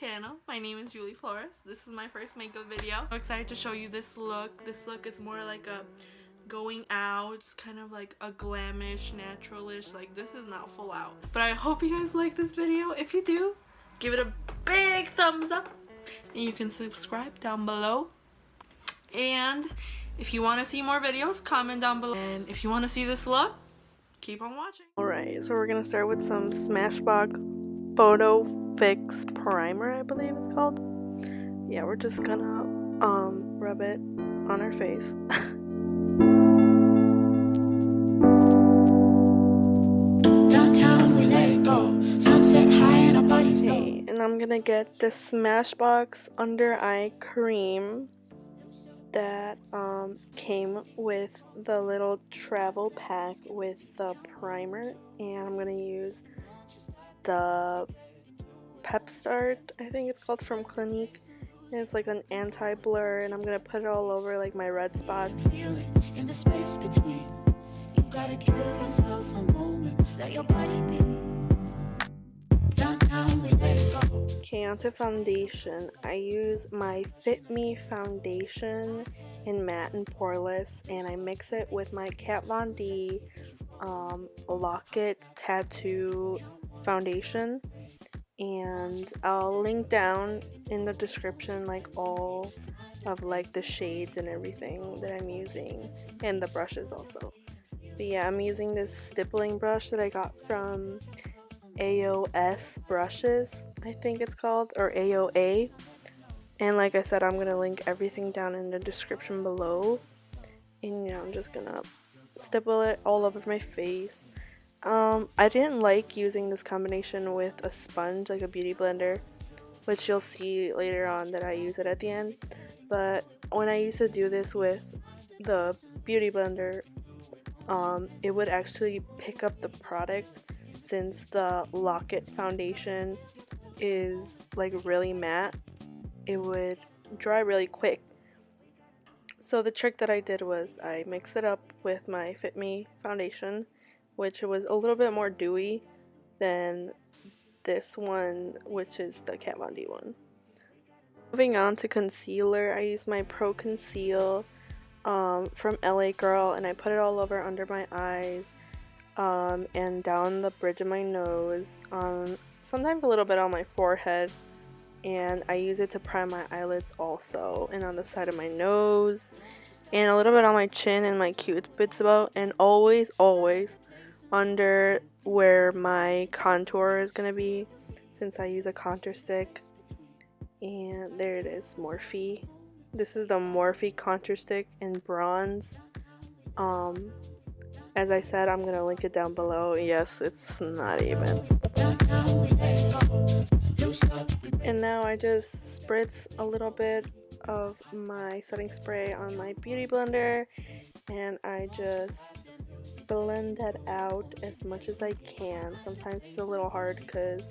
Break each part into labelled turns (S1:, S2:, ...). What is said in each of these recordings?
S1: channel. My name is Julie Flores. This is my first makeup video. I'm excited to show you this look. This look is more like a going out, kind of like a glamish, naturalish. Like, this is not full out. But I hope you guys like this video. If you do, give it a big thumbs up. And you can subscribe down below. And if you want to see more videos, comment down below. And if you want to see this look, keep on watching. Alright, so we're going to start with some Smashbox Photo Fix Primer, I believe it's called. Yeah, we're just gonna rub it on our face.
S2: Downtown we let it go, sunset high and our bodies low.
S1: Okay, and I'm gonna get the Smashbox Under Eye Cream that came with the little travel pack with the primer, and I'm gonna use the Pep Start, I think it's called, from Clinique. And it's like an anti-blur, and I'm gonna put it all over like my red spots.
S2: Feel it in the space between. You gotta give yourself a moment, let your body be. Downtown we let it go.
S1: Okay, onto foundation. I use my Fit Me foundation in matte and poreless, and I mix it with my Kat Von D Locket Tattoo foundation. And I'll link down in the description like all of like the shades and everything that I'm using, and the brushes also. But yeah, I'm using this stippling brush that I got from AOS Brushes, I think it's called, or AOA. And like I said, I'm gonna link everything down in the description below. And yeah, I'm just gonna stipple it all over my face. I didn't like using this combination with a sponge, like a beauty blender, which you'll see later on that I use it at the end. But when I used to do this with the beauty blender, it would actually pick up the product, since the Locket foundation is like really matte. It would dry really quick. So the trick that I did was I mixed it up with my Fit Me foundation, which was a little bit more dewy than this one, which is the Kat Von D one. Moving on to concealer, I use my Pro Conceal from LA Girl, and I put it all over under my eyes and down the bridge of my nose, sometimes a little bit on my forehead, and I use it to prime my eyelids also, and on the side of my nose, and a little bit on my chin and my cupid's bow, and always under where my contour is gonna be, since I use a contour stick. And there it is, Morphe. This is the Morphe contour stick in bronze. As I said, I'm gonna link it down below. Yes, it's not even. And now I just spritz a little bit of my setting spray on my beauty blender, and I just blend that out as much as I can. Sometimes it's a little hard because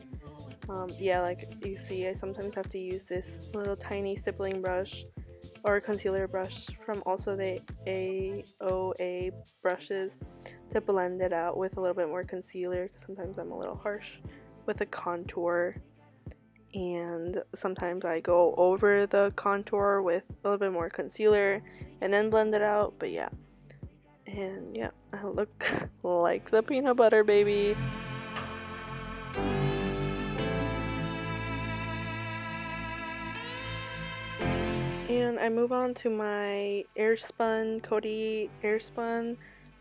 S1: yeah, like you see, I sometimes have to use this little tiny stippling brush or concealer brush from also the AOA brushes to blend it out with a little bit more concealer, because sometimes I'm a little harsh with the contour, and sometimes I go over the contour with a little bit more concealer and then blend it out. But yeah, and yeah, I look like the peanut butter baby. And I move on to my Coty Airspun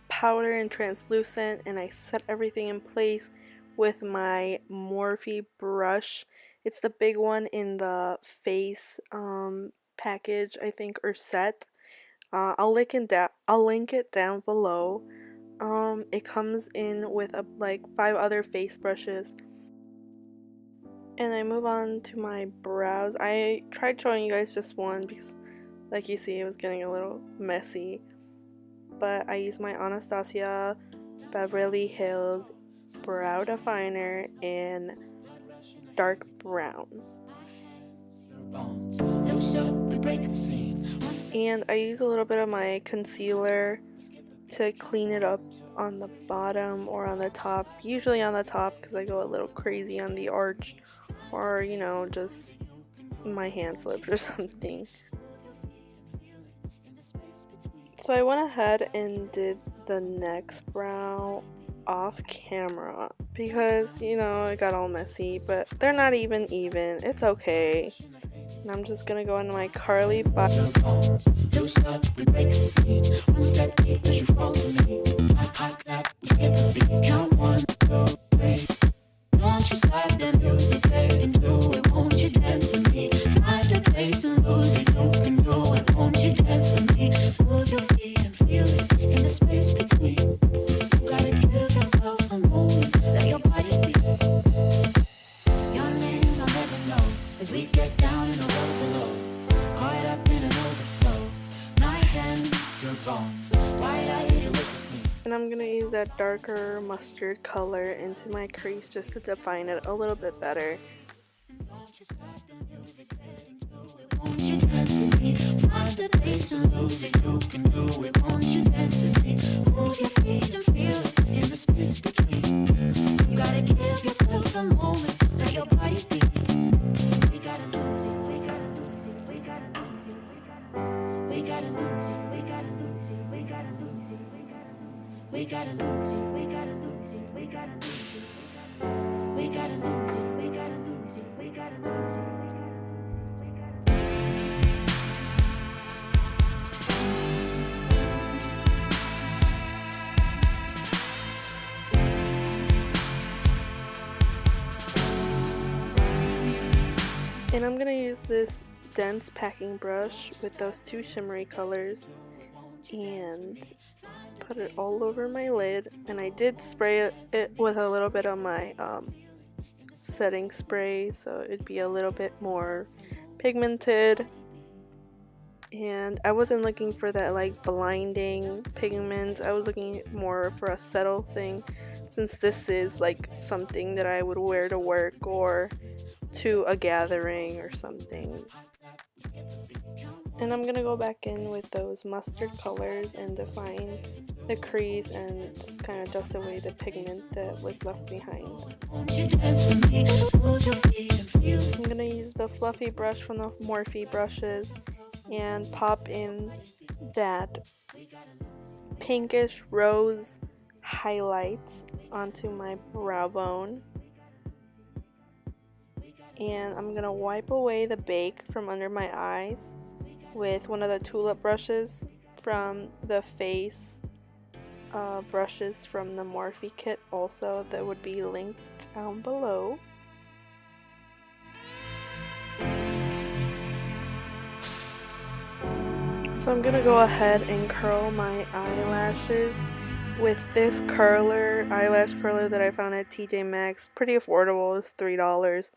S1: powder and translucent, and I set everything in place with my Morphe brush. It's the big one in the face package, I think, or set. I'll link it down below. It comes in with like 5 other face brushes. And I move on to my brows. I tried showing you guys just one because, like you see, it was getting a little messy. But I use my Anastasia Beverly Hills Brow Definer in dark brown. And I use a little bit of my concealer to clean it up on the bottom or on the top. Usually on the top, because I go a little crazy on the arch, or you know, just my hand slipped or something. So I went ahead and did the next brow off camera because, you know, it got all messy, but they're not even. It's okay. And I'm just gonna go into my curly bun.
S2: Don't you stop the music, get into it, won't you dance with me? Find a place and lose it, you can do it, won't you dance with me? Move your feet and feel it in the space between. You gotta give yourself a moment, let your body be. Your name I'll never know, as we get down in the road below. Caught up in an overflow, my hands are bones, wide-eyed you look at me.
S1: And I'm gonna use that darker mustard color into my crease just to define it a little bit better.
S2: Won't you dance with me? Find the place and lose it, you can do it. Won't you dance with me? Move your feet and feel it in the space between. You gotta give yourself a moment, let your body be. We gotta lose it, we gotta lose it, we gotta lose it, we gotta lose it, we gotta lose it, we gotta lose it, we gotta lose it, we gotta lose it, we gotta lose it, we gotta lose it, we gotta lose it, we gotta lose it.
S1: And I'm gonna use this dense packing brush with those two shimmery colors and put it all over my lid. And I did spray it with a little bit of my setting spray so it'd be a little bit more pigmented. And I wasn't looking for that like blinding pigment. I was looking more for a settle thing, since this is like something that I would wear to work or to a gathering or something. And I'm gonna go back in with those mustard colors and define the crease and just kind of dust away the pigment that was left behind. I'm gonna use the fluffy brush from the Morphe brushes and pop in that pinkish rose highlight onto my brow bone. And I'm gonna wipe away the bake from under my eyes with one of the tulip brushes from the face brushes from the Morphe kit also, that would be linked down below. So I'm gonna go ahead and curl my eyelashes with this eyelash curler that I found at TJ Maxx. Pretty affordable, it's $3.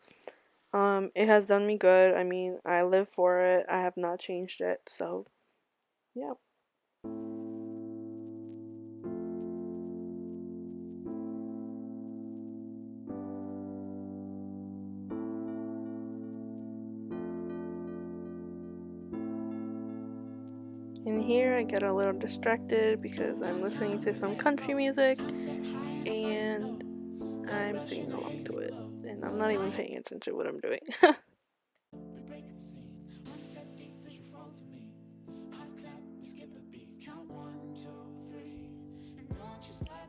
S1: It has done me good. I mean, I live for it. I have not changed it, so yeah. And here I get a little distracted because I'm listening to some country music and I'm singing along to it. And I'm not even paying attention to what I'm doing.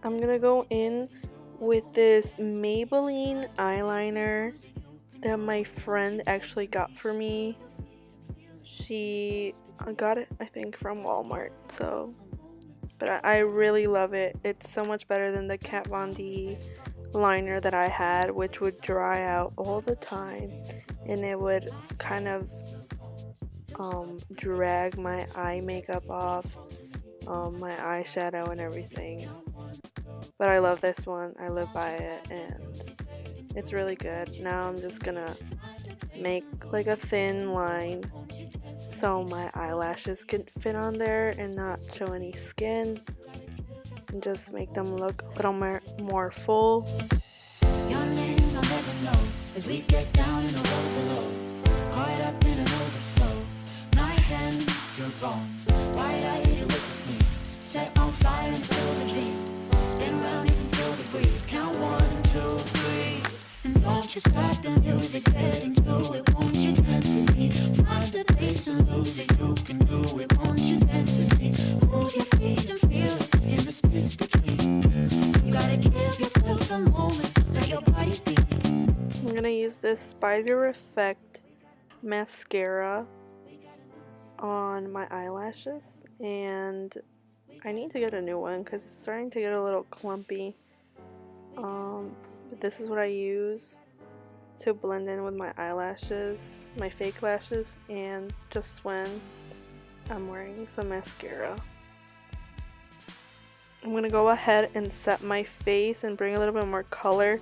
S1: I'm gonna go in with this Maybelline eyeliner that my friend actually got for me. She got it, I think, from Walmart. So, but I really love it. It's so much better than the Kat Von D liner that I had, which would dry out all the time and it would kind of drag my eye makeup off, my eyeshadow and everything. But I love this one. I live by it and it's really good. Now I'm just gonna make like a thin line so my eyelashes can fit on there and not show any skin, and just make them look a little more full.
S2: Your name I'll never know, as we get down in the road below. Caught up in an overflow, my hands are bones, wide-eyed you look at me, set on fire until the dream. Spin around and feel the breeze, count 1, 2, 3. And don't you stop the music, get into it, won't you dance with me? the pace and lose it. You can do it, won't you dance with me? Move your feet and feel it in the space between. You gotta give yourself a moment, let your body be.
S1: I'm gonna use this Spider Effect mascara on my eyelashes, and I need to get a new one because it's starting to get a little clumpy. But this is what I use to blend in with my eyelashes, my fake lashes, and just when I'm wearing some mascara. I'm gonna go ahead and set my face and bring a little bit more color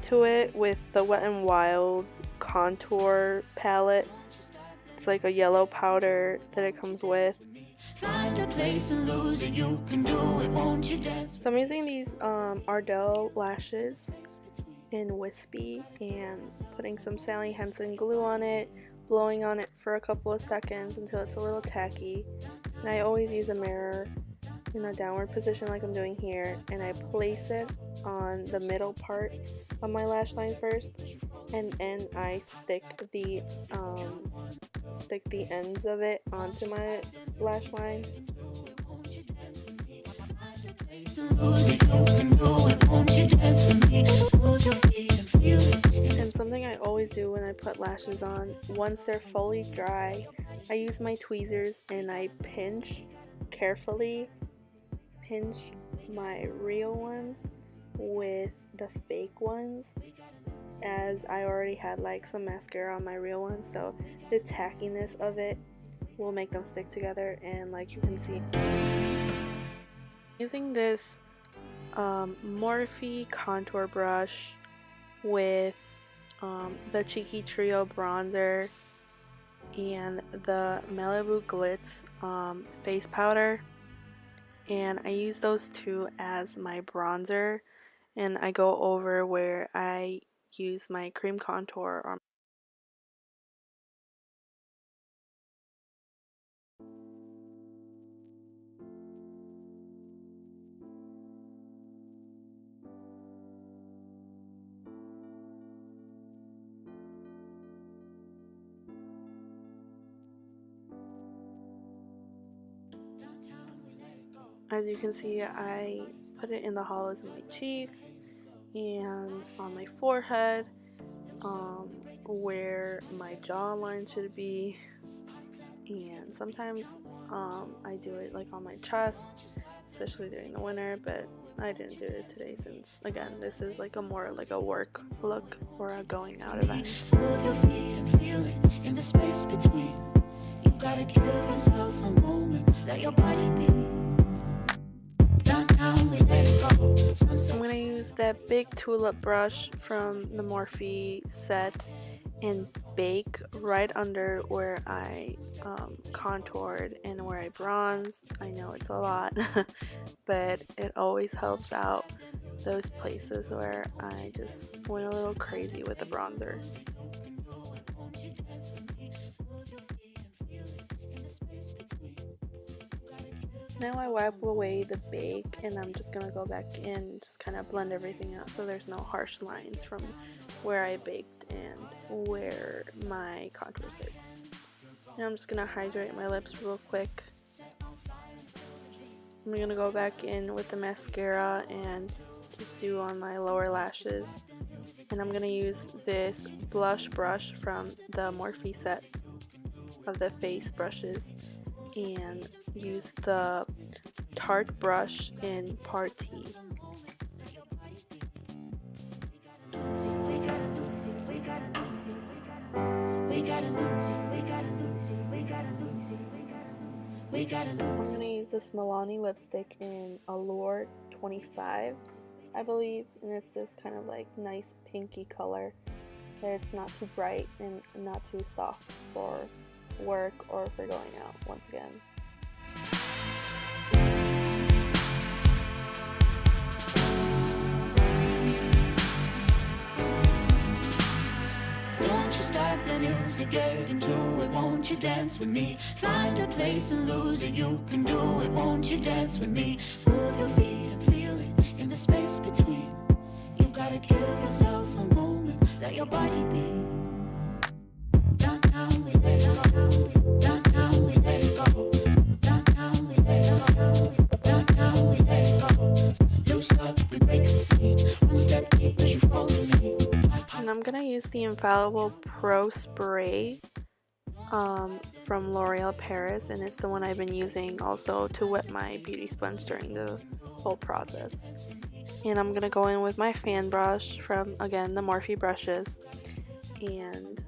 S1: to it with the Wet n Wild contour palette. It's like a yellow powder that it comes with.
S2: Find a place and lose it. You can do it, won't you dance?
S1: So I'm using these Ardell lashes in Wispy and putting some Sally Hansen glue on it, blowing on it for a couple of seconds until it's a little tacky. And I always use a mirror in a downward position like I'm doing here, and I place it on the middle part of my lash line first, and then I stick the ends of it onto my lash line. And something I always do when I put lashes on, once they're fully dry, I use my tweezers and I carefully pinch my real ones with the fake ones, as I already had like some mascara on my real ones, so the tackiness of it will make them stick together. And like you can see, using this Morphe contour brush with the Cheeky Trio bronzer and the Malibu Glitz face powder, and I use those two as my bronzer, and I go over where I use my cream contour on. As you can see, I put it in the hollows of my cheeks and on my forehead, where my jawline should be, and sometimes I do it like on my chest, especially during the winter, but I didn't do it today since, again, this is like more like a work look or a going out event.
S2: Move your feet and feel it in the space between. You gotta give yourself a moment, let your body be.
S1: I'm going to use that big tulip brush from the Morphe set and bake right under where I contoured and where I bronzed. I know it's a lot, but it always helps out those places where I just went a little crazy with the bronzer. Now I wipe away the bake, and I'm just going to go back in and just kind of blend everything out so there's no harsh lines from where I baked and where my contour sits. And I'm just going to hydrate my lips real quick. I'm going to go back in with the mascara and just do on my lower lashes. And I'm going to use this blush brush from the Morphe set of the face brushes and use the Tarte brush in Party. I'm going to use this Milani lipstick in Allure 25, I believe, and it's this kind of like nice pinky color, but it's not too bright and not too soft for work or for going out once again.
S2: Don't you stop the music, get into it, won't you dance with me? Find a place and lose it, you can do it, won't you dance with me? Move your feet and feel it in the space between. You gotta give yourself a moment, let your body be. Downtown we let go.
S1: use the Infallible Pro Spray from L'Oreal Paris, and it's the one I've been using also to wet my beauty sponge during the whole process. And I'm gonna go in with my fan brush from, again, the Morphe brushes, and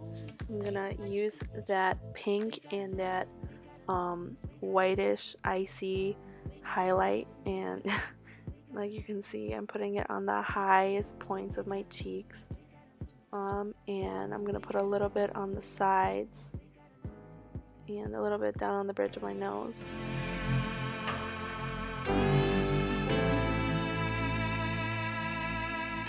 S1: I'm gonna use that pink and that whitish icy highlight, and like you can see, I'm putting it on the highest points of my cheeks, and I'm gonna put a little bit on the sides and a little bit down on the bridge of my nose.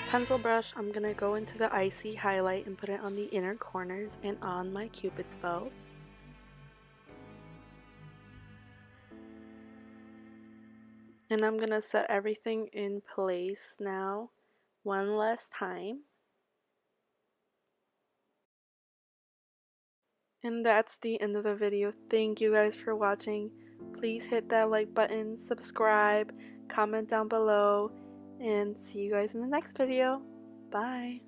S1: Pencil brush, I'm gonna go into the icy highlight and put it on the inner corners and on my Cupid's bow. And I'm gonna set everything in place now one last time. And that's the end of the video. Thank you guys for watching. Please hit that like button, subscribe, comment down below, and see you guys in the next video. Bye.